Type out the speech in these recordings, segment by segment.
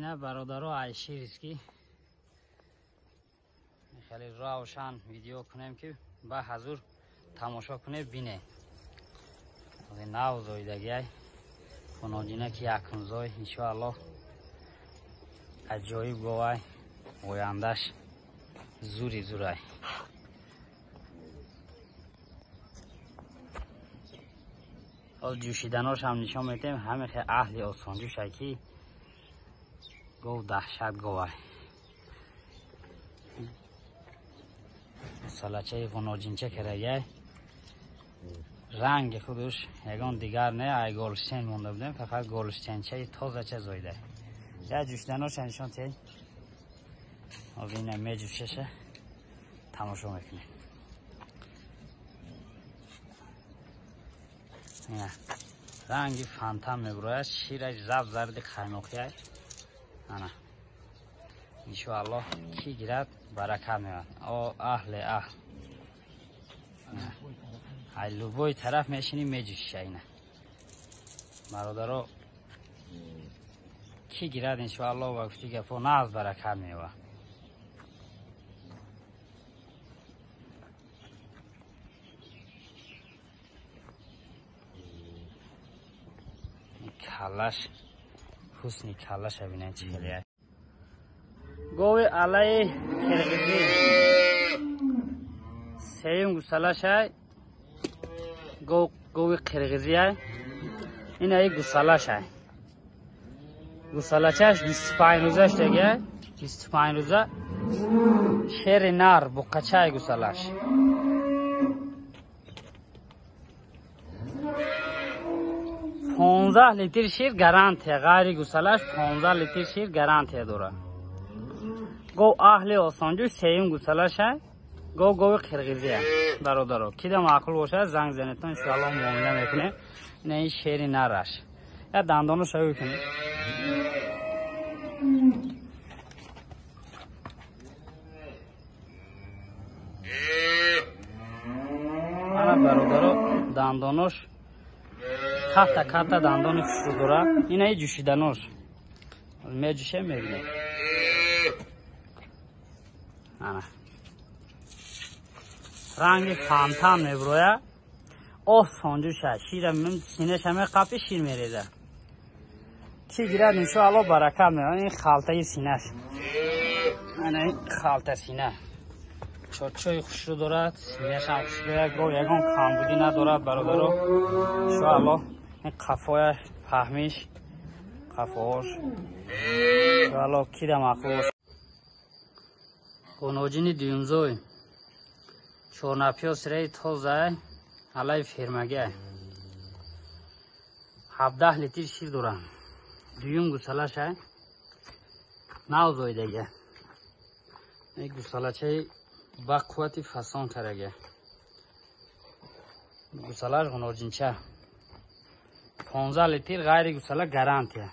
اینا برادرها عایشی ریسکی خیلی روشن ویدیو کنیم که با حضور تماشا کنه بینه نو زایدگی کنادینه که یکم زای انشاءالله عجایب گوای آیندهش زوری زورای از جوشیدناش هم نشان میتیم همه خیلی اهل آسانجو شکی گو دهشت گوای سلاچه غناجینچه کرده رنگ خودش یگان دیگر نه ای گلشتین مونده بودیم فقط گلشتینچه تازه چه زایده یا جوشیدناش نشان تی از این میجوششه تماشا میکنیم نه رنگی فانتام میبروید شیرش زب زرد خیماقی است نه انشاءالله کی گیرد برکت میاد اهل ای لوبوی طرف میشینی میجوشه اینه برادرها کی گیرد انشاءالله وقتی گفت نه از برکت میاد کلش حسنی کلش ببینید چیه گوی علای کرغیزی سیم گوسالاش های گوی کرغیزی های این ای گوسالاش های گوسالاشش 25 روزش دیگه 25 روزه شیر نار بقچه های گوسالاش پانزده لیتر شیر گارانتی غیر گوسالاش 15 لیتر شیر گارانتی داره گو اهل آسانجو سیم گوسالاش های گوی قرقیزی های برادرها کی دا معقول باشه زنگ زنیتون انشاءالله معامله میکنه نه این شیر نرش یا دندانو شوی کنه انا برادرها دندانوش کاتا کاتا دندان خوشو داره این ای جوشیدنوش میجوشه میبینه رنگ فانتام میبروه آسانجوشه شیر سینهش همه قپی شیر میریزه کی گیرد انشاءالله برکت میاد این خالته سینهش این خالته سینه چوچوی خوش رو دارد سینهش هم خوش دارد یکان کامبودی ندارد برادرها انشاءالله این قفای پهمیش قفاش انشاءالله کی دم اخوش گناجین دیونزوی چورنپیا سری تازه علای فرمگه 17 لیتر شیر دارم دیون گوسالاش های نو زایدگه این گوسالاچه با قوتی فسان کرده گوسالاش غناجینچه 15 لیتر غیر گوسالا گارانتیه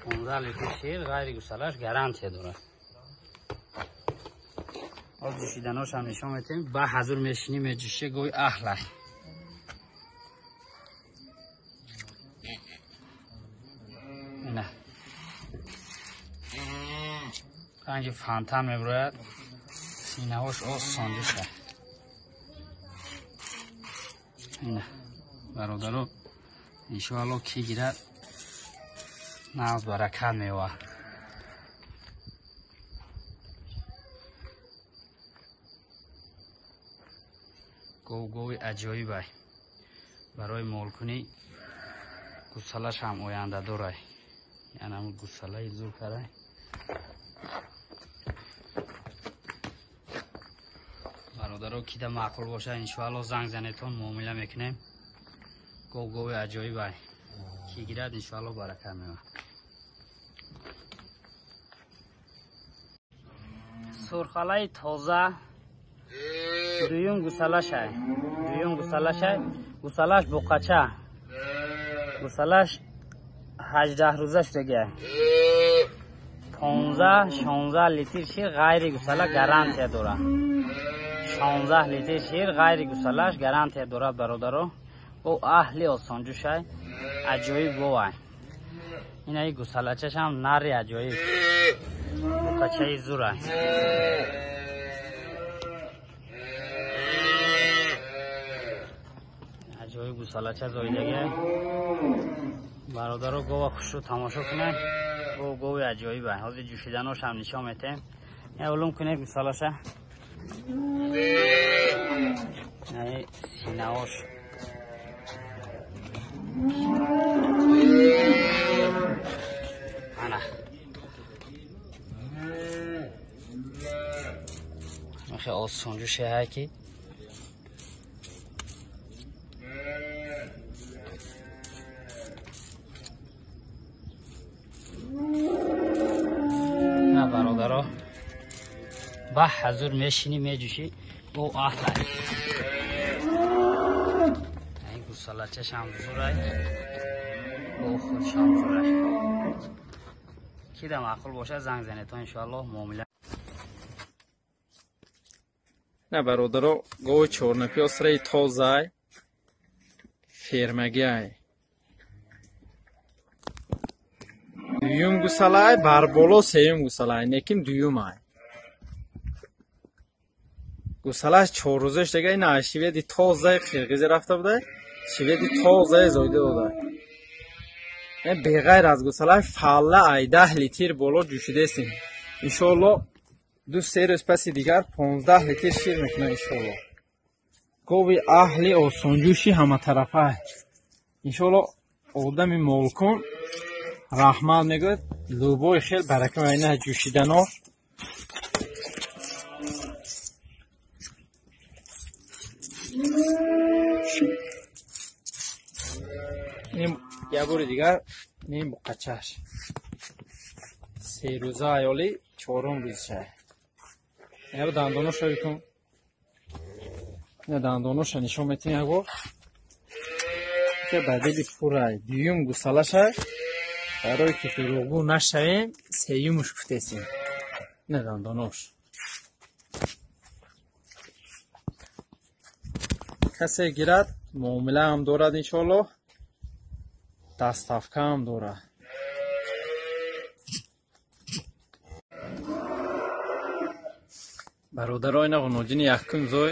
15 لیتر شیر غیر گوسالاش گارانتیه داره از جوشیدناش هم نشان میتیم با حضور میشینی میجوشه گوی اهله اینه رنگ فانتام میبروید سینه هاش آسانجوشه اینه برادرو انشاءالله کی گیرد ناز برکت میوه گوی عجایبه برای مول کنی گوسالاش هم آینده داره یعنی همون گوساله زور کرده برادرها کی ده معقول باشه انشاءالله زنگ زنیتون معامله میکنیم گوی عجایبه کی گیرد انشاءالله برکت میوه سرخاله تازه دویم گوسالاش های گوسالاش بقچه گوسالاش 18 روزش دیگه 15-16 لیتر شیر غیر گوسالا گارانتی داره 16 لیتر شیر غیر گوسالاش گارانتی داره برادرها او اهل آسانجوش های عجایب گوه این ای گوسالچش هم نری عجایب بچه زوره عجایب گوسالچه زایدگه برادر رو گوه خوش رو تماشا کنه گوه عجایبه حاضر جوشیدن هاش هم نشان میتیم یه علوم کنه گوسالچه ای سینه هاش انا میخواه آسان جوشه هکی نه برادرها به حضور میشینی میجوشی او احلای این گوسالچش هم زوره او خودش هم زوره کی ده معقول باشه زنگ زنه تا انشاءالله معامله نه برادرها گوه چورنپی اسره تازه фермаги ай дуюм гусалай барболо сеюм гусалай некин дуюм ай гусалаш чоррӯзаш дега ина шиведи тозаи қирғизе рафта буда шиведи тозаи зоида дуда беғайр аз гусалай фалла ай 10 литр боло ҷӯшидестем иншоалло 2-3 рӯз паси дигар 15 литр шир мекунам иншоалло гови аҳли осонҷӯши ҳаматарафа иншоалло одами молкун раҳмат мегӯяд лӯбои хел барака айна ҷӯшидано як бори дигар ним буқачаш 3 рӯза аёли 4 рӯзша яро дандоноша бикун дандоноша нишон метини як бор ки бадили пурай дуюм гусалаша барои ки дуруғгӯ нашавем сеюмуш кутесем не дандонош касе гирад муомила ҳам дорад иншоалло дастафка ҳам дорад бародарои нағуноҷини якум зой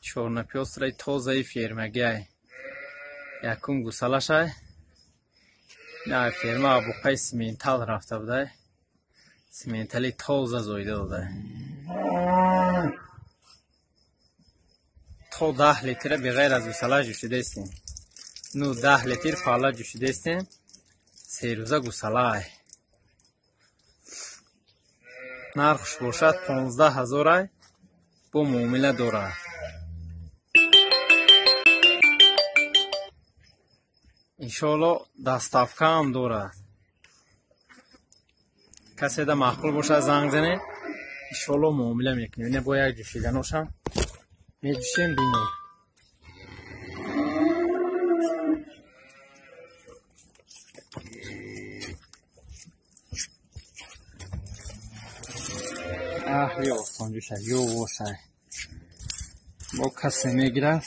чорнапёстраи тозаи фермагиай якум гусалашай на ферма абуқай симентал рафта будай симентали тоза зоида будай то 10 литра беғайр аз гусала ҷӯшидестем ну 10 литр фалла ҷӯшидестем 3 рӯза гусалай нархш бошад 15 000 ай бо муомила дорад иншоалло дастафка ҳам дорад каседа маъқул бошад занг зане иншоалло муомила мекунем ина бо як ҷӯшиданошам меҷӯшем бинем аҳли осонҷӯша ёвошай бо касе мегирад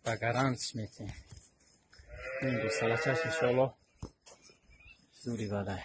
ба гарантиш метем ин гусалачаш иншоалло зури бадай